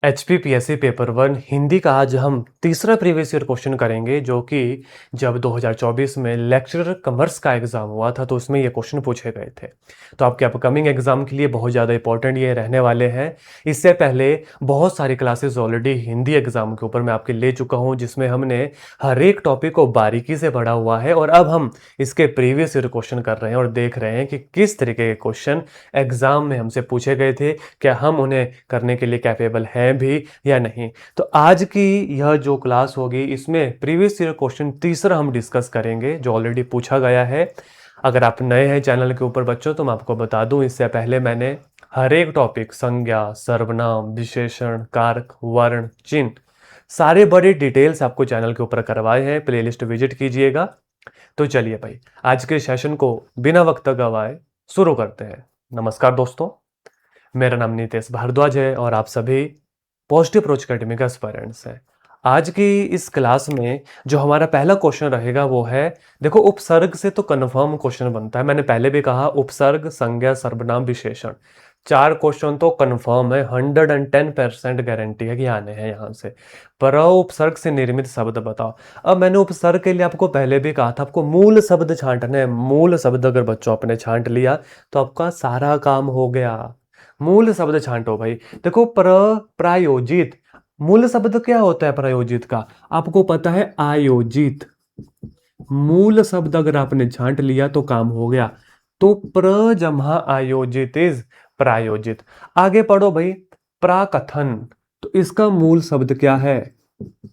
HPPSC paper one Hindi का आज हम तीसरा प्रीवियस ईयर क्वेश्चन करेंगे, जो कि जब 2024 में लेक्चरर कॉमर्स का एग्जाम हुआ था तो उसमें ये क्वेश्चन पूछे गए थे। तो आपके अपकमिंग एग्जाम के लिए बहुत ज़्यादा इंपॉर्टेंट ये रहने वाले हैं। इससे पहले बहुत सारी क्लासेस ऑलरेडी हिंदी एग्जाम के ऊपर मैं आपके ले चुका हूँ, जिसमें हमने हर एक टॉपिक को बारीकी से पढ़ा हुआ है और अब हम इसके प्रीवियस ईयर क्वेश्चन कर रहे हैं और देख रहे हैं कि किस तरीके के क्वेश्चन एग्जाम में हमसे पूछे गए थे, क्या हम उन्हें करने के लिए कैपेबल हैं भी या नहीं। तो आज की यह जो क्लास होगी इसमें प्रीवियस ईयर क्वेश्चन तीसरा हम डिस्कस करेंगे जो ऑलरेडी पूछा गया है। अगर आप नए हैं चैनल के ऊपर बच्चों तो मैं आपको बता दूं, इससे पहले मैंने हर एक टॉपिक संज्ञा, सर्वनाम, विशेषण, कारक, वर्ण, चिन्ह सारे बड़े डिटेल्स आपको चैनल के ऊपर करवाए हैं। प्लेलिस्ट विजिट कीजिएगा। तो चलिए भाई, आज के सेशन को बिना वक्त गवाए शुरू करते हैं। नमस्कार दोस्तों, मेरा नाम नितेश भारद्वाज है और आप सभी पॉजिटिव अप्रोच अकेडमी का एस्पायरेंट्स हैं। आज की इस क्लास में जो हमारा पहला क्वेश्चन रहेगा वो है, देखो उपसर्ग से तो कन्फर्म क्वेश्चन बनता है। मैंने पहले भी कहा उपसर्ग, संज्ञा, सर्वनाम, विशेषण, चार क्वेश्चन तो कन्फर्म है, 110% गारंटी है कि आने हैं यहाँ से। पर उपसर्ग से निर्मित शब्द बताओ। अब मैंने उपसर्ग के लिए आपको पहले भी कहा था, आपको मूल शब्द छांटना है। मूल शब्द अगर बच्चों आपने छांट लिया तो आपका सारा काम हो गया। मूल शब्द छांटो भाई। देखो प्रायोजित, मूल शब्द क्या होता है प्रायोजित का, आपको पता है आयोजित। मूल शब्द अगर आपने छांट लिया तो काम हो गया। तो प्र जमा आयोजित इज प्रायोजित। आगे पढ़ो भाई, प्राकथन, तो इसका मूल शब्द क्या है,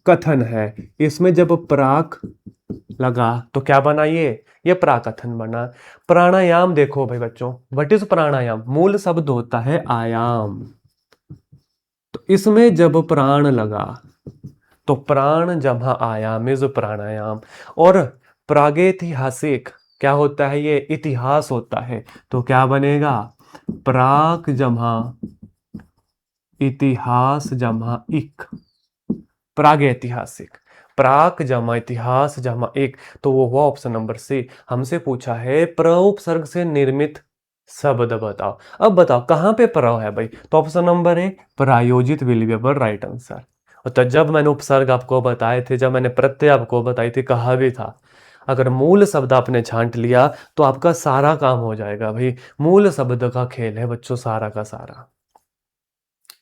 कथन है। इसमें जब प्राक लगा तो क्या बना, ये प्राकथन बना। प्राणायाम देखो भाई बच्चों, व्हाट इज प्राणायाम, मूल शब्द होता है आयाम। तो इसमें जब प्राण लगा तो प्राण जमा आयाम इज प्राणायाम। और प्रागैतिहासिक क्या होता है, ये इतिहास होता है। तो क्या बनेगा, प्राक जमा इतिहास जमा इक, प्रागैतिहासिक। प्राक जमा इतिहास जमा एक, तो वो हुआ ऑप्शन नंबर सी। हमसे पूछा है प्र उपसर्ग से निर्मित शब्द बताओ। अब बताओ कहां पे प्र है भाई, तो ऑप्शन नंबर ए प्रायोजित will be our right answer. और तो जब मैंने उपसर्ग आपको बताए थे, जब मैंने प्रत्यय आपको बताई थी, कहा भी था अगर मूल शब्द आपने छांट लिया तो आपका सारा काम हो जाएगा भाई। मूल शब्द का खेल है बच्चों सारा का सारा।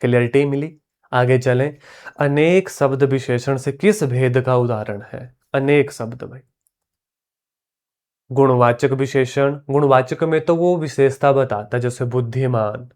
क्लियरिटी मिली। आगे चलें। अनेक शब्द विशेषण से किस भेद का उदाहरण है, अनेक शब्द भाई। गुणवाचक विशेषण, गुणवाचक में तो वो विशेषता बताता है जैसे बुद्धिमान,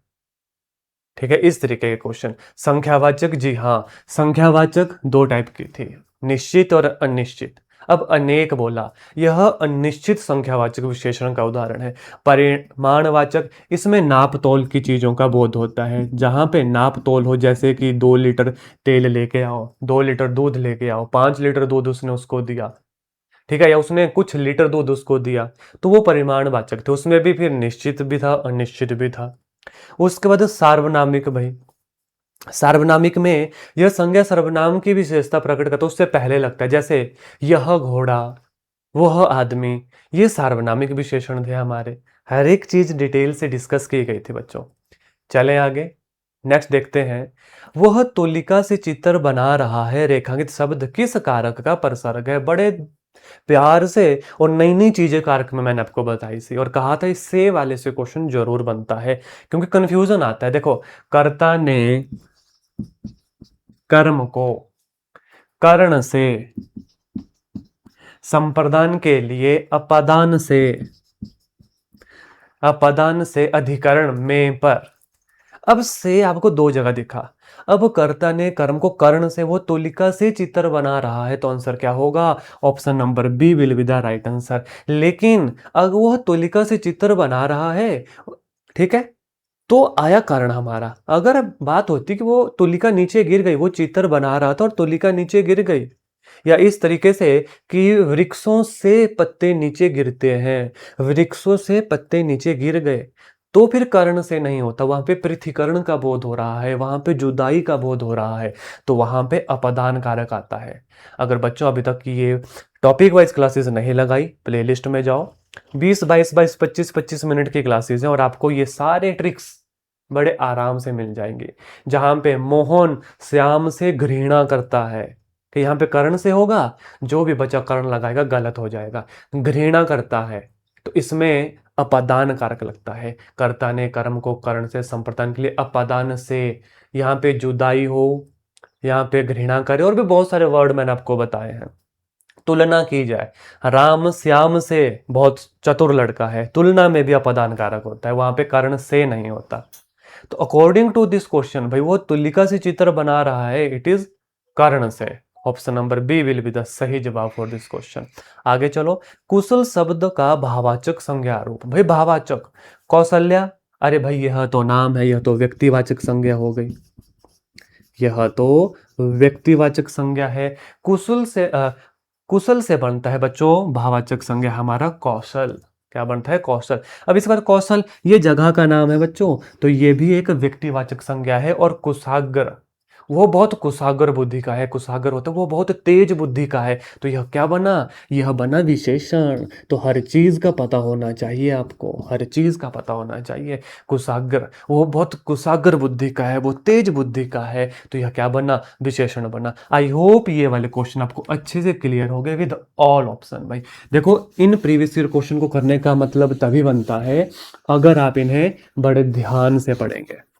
ठीक है, इस तरीके के क्वेश्चन। संख्यावाचक, जी हाँ, संख्यावाचक दो टाइप की थी, निश्चित और अनिश्चित। अब अनेक बोला, यह अनिश्चित संख्यावाचक विशेषण का उदाहरण है। परिमाणवाचक, इसमें नाप तोल की चीजों का बोध होता है। जहां पे नाप तोल हो, जैसे कि 2 लीटर तेल लेके आओ, 2 लीटर दूध लेके आओ, 5 लीटर दूध उसने उसको दिया, ठीक है, या उसने कुछ लीटर दूध उसको दिया, तो वो परिमाणवाचक थे। उसमें भी फिर निश्चित भी था, अनिश्चित भी था। उसके बाद सार्वनामिक भाई, सार्वनामिक में यह संज्ञा सर्वनाम की विशेषता प्रकट करता है, उससे पहले लगता है। जैसे यह घोड़ा, वह आदमी, ये सार्वनामिक विशेषण थे हमारे। हर एक चीज डिटेल से डिस्कस की गई थी बच्चों। चलें आगे, नेक्स्ट देखते हैं। वह तुलिका से चित्र बना रहा है, रेखांकित शब्द किस कारक का प्रसर्ग है। बड़े प्यार से और नई नई चीजें कारक में मैंने आपको बताई थी और कहा था इससे वाले से क्वेश्चन जरूर बनता है, क्योंकि कंफ्यूजन आता है। देखो, कर्ता ने कर्म को कर्ण से, संप्रदान के लिए अपादान से अधिकरण में पर। अब से आपको दो जगह दिखा। अब कर्ता ने कर्म को कर्ण से, वो तुलिका से चित्र बना रहा है, तो आंसर क्या होगा, option number B will be the right answer. लेकिन अगर वह तुलिका से चित्र बना रहा है, ठीक है, तो आया कारण हमारा। अगर बात होती कि वो तुलिका नीचे गिर गई, वो चित्र बना रहा था और तुलिका नीचे गिर गई, या इस तरीके से कि वृक्षों से पत्ते नीचे गिरते हैं, वृक्षों से पत्ते नीचे गिर गए, तो फिर कर्ण से नहीं होता। वहां पे पृथ्वीकरण का बोध हो रहा है, वहां पे जुदाई का बोध हो रहा है, तो वहां पे अपदान कारक आता है। अगर बच्चों अभी तक ये टॉपिक वाइज क्लासेस नहीं लगाई, प्लेलिस्ट में जाओ, 20 22 22 25 25 मिनट की क्लासेस हैं और आपको ये सारे ट्रिक्स बड़े आराम से मिल जाएंगे। जहां पे मोहन श्याम से घृणा करता है, कि यहाँ पे कर्ण से होगा, जो भी बच्चा कर्ण लगाएगा गलत हो जाएगा। घृणा करता है, तो इसमें अपादान कारक लगता है। कर्ता ने कर्म को कर्ण से संप्रदान के लिए अपादान से, यहाँ पे जुदाई हो, यहाँ पे घृणा करे, और भी बहुत सारे वर्ड मैंने आपको बताए हैं। तुलना की जाए, राम श्याम से बहुत चतुर लड़का है, तुलना में भी अपदान कारक होता है, वहां पे कर्ण से नहीं होता। तो अकॉर्डिंग टू दिस क्वेश्चन भाई वो तुलिका से चित्र बना रहा है, इट इज कर्ण से। Option number B will be the सही जवाब फॉर दिस क्वेश्चन। आगे चलो, कुशल शब्द का भावाचक संज्ञा रूप। भाई भावाचक, कौशल्या, अरे भाई यह तो नाम है, यह तो व्यक्तिवाचक संज्ञा हो गई, यह तो व्यक्तिवाचक संज्ञा है। कुशल से बनता है बच्चों भावाचक संज्ञा हमारा कौशल। क्या बनता है? कौशल। अब इसके बाद कौशल ये जगह का नाम है बच्चों, तो ये भी एक व्यक्तिवाचक संज्ञा है। और कुशाग्र, वो बहुत कुशाग्र बुद्धि का है, कुशाग्र होता है वो बहुत तेज बुद्धि का है, तो यह क्या बना? यह बना विशेषण। तो हर चीज का पता होना चाहिए आपको, हर चीज का पता होना चाहिए। कुशाग्र, वो बहुत कुशाग्र बुद्धि का है, वो तेज बुद्धि का है, तो यह क्या बना? विशेषण बना। आई होप ये वाले क्वेश्चन आपको अच्छे से क्लियर हो गए विद ऑल ऑप्शन। भाई देखो, इन प्रीवियस ईयर क्वेश्चन को करने का मतलब तभी बनता है अगर आप इन्हें बड़े ध्यान से पढ़ेंगे,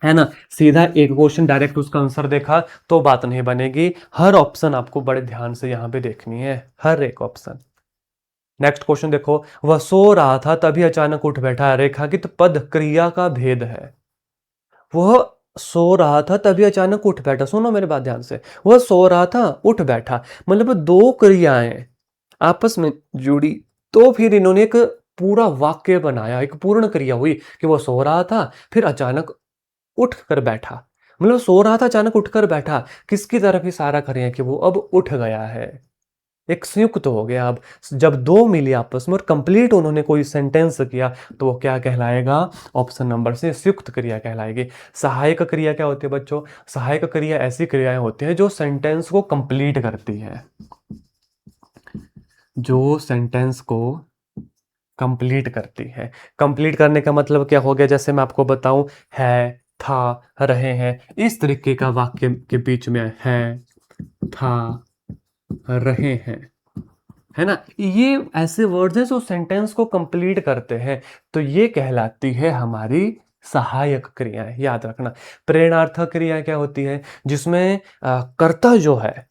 है ना। सीधा एक क्वेश्चन डायरेक्ट उसका आंसर देखा तो बात नहीं बनेगी, हर ऑप्शन आपको बड़े ध्यान से यहां पे देखनी है, हर एक ऑप्शन। नेक्स्ट क्वेश्चन देखो, वह सो रहा था तभी अचानक उठ बैठा। रेखांकित पद क्रिया का भेद है। वह सो रहा था तभी अचानक उठ बैठा, सुनो मेरे बात ध्यान से। वह सो रहा था, उठ बैठा, मतलब दो क्रियाएं आपस में जुड़ी, तो फिर इन्होंने एक पूरा वाक्य बनाया, एक पूर्ण क्रिया हुई कि वो सो रहा था फिर अचानक उठ कर बैठा। मतलब सो रहा था अचानक उठकर बैठा, किसकी तरफ इशारा करें कि वो अब उठ गया है। एक संयुक्त हो गया। अब जब दो मिले आपस में और कंप्लीट उन्होंने कोई सेंटेंस किया तो वो क्या कहलाएगा? ऑप्शन नंबर से संयुक्त क्रिया कहलाएगी। सहायक क्रिया क्या होती है बच्चों? सहायक क्रिया ऐसी क्रियाएं होती है जो सेंटेंस को कंप्लीट करती है, जो सेंटेंस को कंप्लीट करती है। कंप्लीट करने का मतलब क्या हो गया? जैसे मैं आपको बताऊं, है, था, रहे हैं, इस तरीके का वाक्य के बीच में है, था, रहे हैं, है ना, ये ऐसे वर्ड्स हैं जो सेंटेंस को कंप्लीट करते हैं, तो ये कहलाती है हमारी सहायक क्रियाएं। याद रखना। प्रेरणार्थक क्रिया क्या होती है? जिसमें कर्ता जो है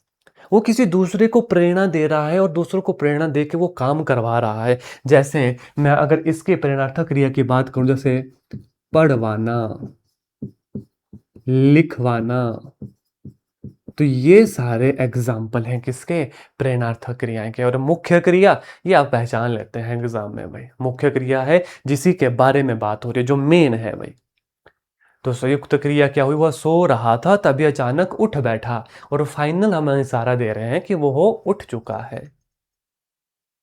वो किसी दूसरे को प्रेरणा दे रहा है और दूसरों को प्रेरणा दे के वो काम करवा रहा है। जैसे मैं अगर इसके प्रेरणार्थक क्रिया की बात करूं, जैसे पढ़वाना, लिखवाना, तो ये सारे एग्जाम्पल हैं किसके? प्रेरणार्थक क्रियाएं के। और मुख्य क्रिया, ये आप पहचान लेते हैं एग्जाम में भाई, मुख्य क्रिया है जिसी के बारे में बात हो रही है, जो मेन है भाई। तो संयुक्त क्रिया क्या हुई? वह सो रहा था तभी अचानक उठ बैठा, और फाइनल हम इशारा दे रहे हैं कि वो उठ चुका है।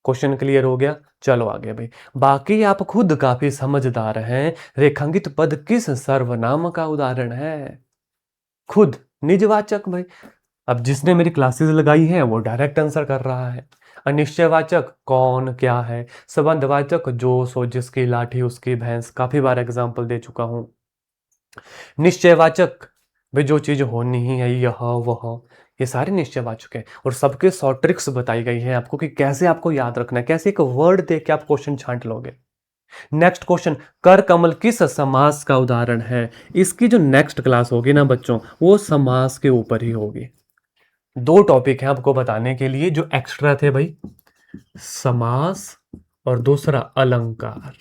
क्वेश्चन क्लियर हो गया? चलो आगे भाई। बाकी आप खुद काफी समझदार हैं। रेखांकित पद किस सर्वनाम का उदाहरण है? खुद, निजवाचक भाई। अब जिसने मेरी क्लासेस लगाई है वो डायरेक्ट आंसर कर रहा है। अनिश्चयवाचक कौन, क्या है। संबंधवाचक जो, सो, जिसकी लाठी उसकी भैंस, काफी बार एग्जाम्पल दे चुका हूं। निश्चयवाचक भाई जो चीज होनी ही है, यह वह, ये सारे निश्चयवाचक हैं। और सबके शॉर्ट ट्रिक्स बताई गई है आपको कि कैसे आपको याद रखना है, कैसे एक वर्ड देख के आप क्वेश्चन छांट लोगे। नेक्स्ट क्वेश्चन, कर कमल किस समास का उदाहरण है? इसकी जो नेक्स्ट क्लास होगी ना बच्चों, वो समास के ऊपर ही होगी। दो टॉपिक हैं आपको बताने के लिए जो एक्स्ट्रा थे भाई, समास और दूसरा अलंकार।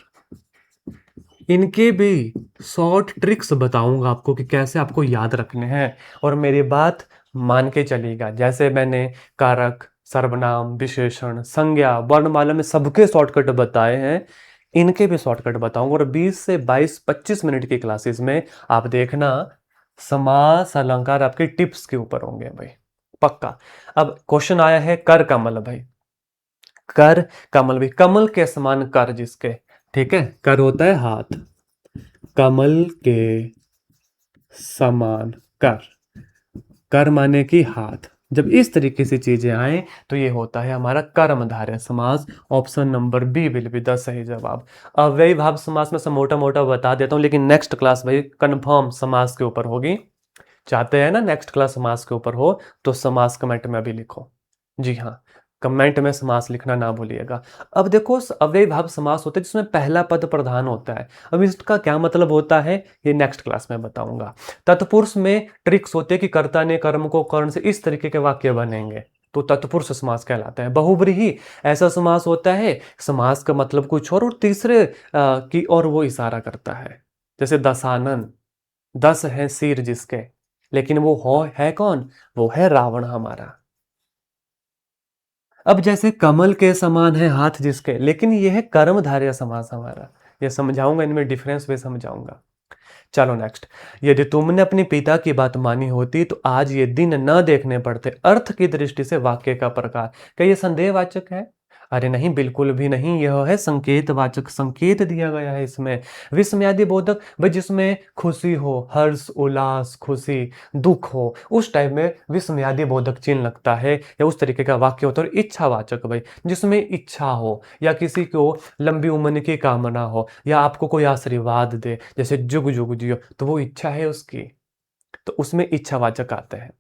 इनके भी शॉर्ट ट्रिक्स बताऊंगा आपको कि कैसे आपको याद रखने हैं। और मेरी बात मान के चलिएगा, जैसे मैंने कारक, सर्वनाम, विशेषण, संज्ञा, वर्णमाला में सबके शॉर्टकट बताए हैं, इनके भी शॉर्टकट बताऊंगा। और 20 से 22-25 मिनट की क्लासेस में आप देखना, समास अलंकार आपके टिप्स के ऊपर होंगे भाई, पक्का। अब क्वेश्चन आया है कर कमल भाई। कर कमल भी, कमल के समान कर जिसके, ठीक है, कर होता है हाथ, कमल के समान कर, कर माने कि हाथ, जब इस तरीके से चीजें आए तो ये होता है हमारा कर्मधारय समास। Option number B will be the सही जवाब। अव्ययी भाव समास में से मोटा मोटा बता देता हूं, लेकिन नेक्स्ट क्लास भाई कंफर्म समास के ऊपर होगी। चाहते हैं ना नेक्स्ट क्लास समास के ऊपर हो, तो समास कमेंट में भी लिखो। जी हाँ, कमेंट में समास लिखना ना भूलिएगा। अब देखो अव्ययी भाव समास होते हैं जिसमें पहला पद प्रधान होता है। अब इसका क्या मतलब होता है ये नेक्स्ट क्लास में बताऊंगा। तत्पुरुष में ट्रिक्स होते हैं कि कर्ता ने कर्म को कर्ण से इस तरीके के वाक्य बनेंगे, तो तत्पुरुष समास कहलाता है। बहुव्रीहि ऐसा समास होता है समास का मतलब कुछ और तीसरे की और वो इशारा करता है। जैसे दशानन, 10 है सिर जिसके, लेकिन वो हो है कौन, वो है रावण हमारा। अब जैसे कमल के समान है हाथ जिसके, लेकिन ये है कर्मधारय समास हमारा। ये समझाऊंगा, इनमें डिफरेंस भी समझाऊंगा। चलो नेक्स्ट। यदि तुमने अपने पिता की बात मानी होती तो आज ये दिन न देखने पड़ते। अर्थ की दृष्टि से वाक्य का प्रकार, क्या ये संदेहवाचक है? अरे नहीं, बिल्कुल भी नहीं, यह है संकेतवाचक। संकेत दिया गया है इसमें। विस्मयादि बोधक भाई, जिसमें खुशी हो, हर्ष उल्लास खुशी, दुख हो, उस टाइप में विस्मयादि बोधक चिन्ह लगता है या उस तरीके का वाक्य होता है। और इच्छावाचक भाई, जिसमें इच्छा हो या किसी को लंबी उम्र की कामना हो या आपको कोई आशीर्वाद दे, जैसे जुग जुग जियो, तो वो इच्छा है उसकी, तो उसमें इच्छावाचक आते हैं।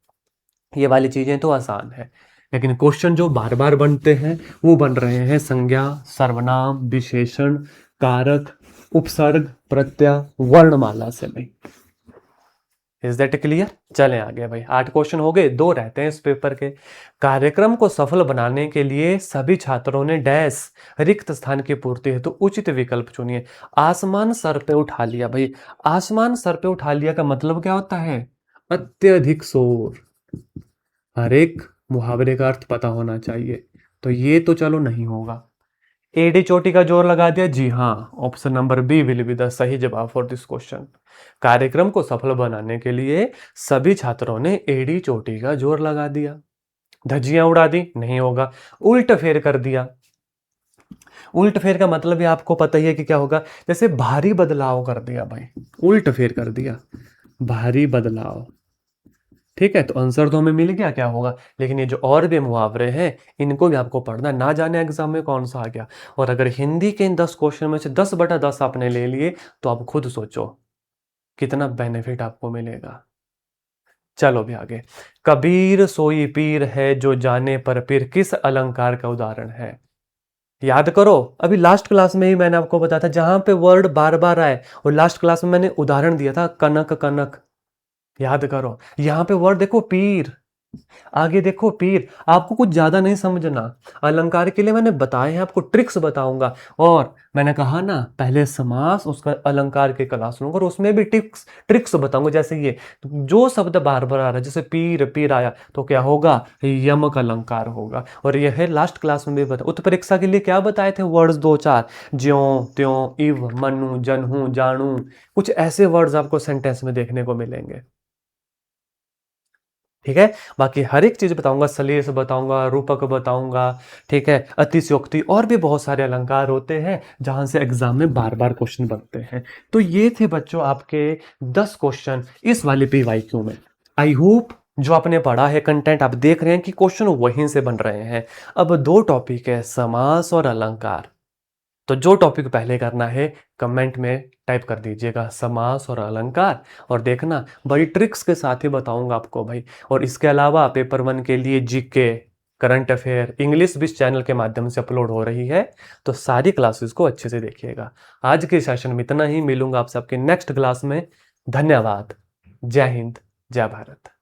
ये वाली चीजें तो आसान है, लेकिन क्वेश्चन जो बार बार बनते हैं वो बन रहे हैं संज्ञा, सर्वनाम, विशेषण, कारक, उपसर्ग, प्रत्यय, वर्णमाला से भाई। Is that clear? चलें आगे भाई। 8 क्वेश्चन हो गए, 2 रहते हैं इस पेपर के। कार्यक्रम को सफल बनाने के लिए सभी छात्रों ने डैश रिक्त स्थान की पूर्ति हेतु तो उचित विकल्प चुनिए। आसमान सर पे उठा लिया भाई। आसमान सर पे उठा लिया का मतलब क्या होता है? अत्यधिक शोर। हर एक मुहावरे का अर्थ पता होना चाहिए, तो ये तो चलो नहीं होगा। एडी चोटी का जोर लगा दिया, जी हाँ, option number B will be the सही जवाब फॉर दिस क्वेश्चन। कार्यक्रम को सफल बनाने के लिए सभी छात्रों ने एडी चोटी का जोर लगा दिया। धज्जियां उड़ा दी, नहीं होगा। उल्ट फेर कर दिया। उल्ट फेर का मतलब भी आपको पता ही है कि क्या होगा। जैसे भारी बदलाव कर दिया भाई, उल्ट फेर कर दिया, भारी बदलाव। ठीक है, तो आंसर तो हमें मिल गया क्या होगा। लेकिन ये जो और भी मुहावरे हैं इनको भी आपको पढ़ना, ना जाने एग्जाम में कौन सा आ गया। और अगर हिंदी के इन 10 क्वेश्चन में से 10/10 आपने ले लिए तो आप खुद सोचो कितना बेनिफिट आपको मिलेगा। चलो भी आगे। कबीर सोई पीर है जो जाने पर पीर किस अलंकार का उदाहरण है? याद करो, अभी लास्ट क्लास में ही मैंने आपको बताया था, जहां पे वर्ड बार बार आए, और लास्ट क्लास में मैंने उदाहरण दिया था कनक कनक। याद करो, यहां पे वर्ड देखो पीर, आगे देखो पीर। आपको कुछ ज्यादा नहीं समझना, अलंकार के लिए मैंने बताए हैं, आपको ट्रिक्स बताऊंगा। और मैंने कहा ना पहले समास उसका अलंकार की क्लास लूंगा और उसमें भी ट्रिक्स ट्रिक्स बताऊंगा। जैसे ये जो शब्द बार बार आ रहा है, जैसे पीर पीर आया तो क्या होगा, यमक अलंकार होगा। और यह है लास्ट क्लास में भी बता, उत्प्रेक्षा के लिए क्या बताए थे वर्ड्स 2-4, ज्यों त्यों, इव, मनु, जनहू, जानू, कुछ ऐसे वर्ड्स आपको सेंटेंस में देखने को मिलेंगे। ठीक है, बाकी हर एक चीज बताऊंगा, सलेस बताऊंगा, रूपक बताऊंगा। ठीक है, अतिशयोक्ति और भी बहुत सारे अलंकार होते हैं जहां से एग्जाम में बार बार क्वेश्चन बनते हैं। तो ये थे बच्चों आपके 10 क्वेश्चन इस वाले पीवाईक्यू में। आई होप जो आपने पढ़ा है कंटेंट, आप देख रहे हैं कि क्वेश्चन वहीं से बन रहे हैं। अब 2 टॉपिक है, समास और अलंकार। तो जो टॉपिक पहले करना है कमेंट में टाइप कर दीजिएगा, समास और अलंकार। और देखना बड़ी ट्रिक्स के साथ ही बताऊंगा आपको भाई। और इसके अलावा पेपर 1 के लिए जीके, करंट अफेयर, इंग्लिश भी इस चैनल के माध्यम से अपलोड हो रही है, तो सारी क्लासेस को अच्छे से देखिएगा। आज के सेशन में इतना ही, मिलूंगा आपसे आपके नेक्स्ट क्लास में। धन्यवाद। जय हिंद, जय भारत।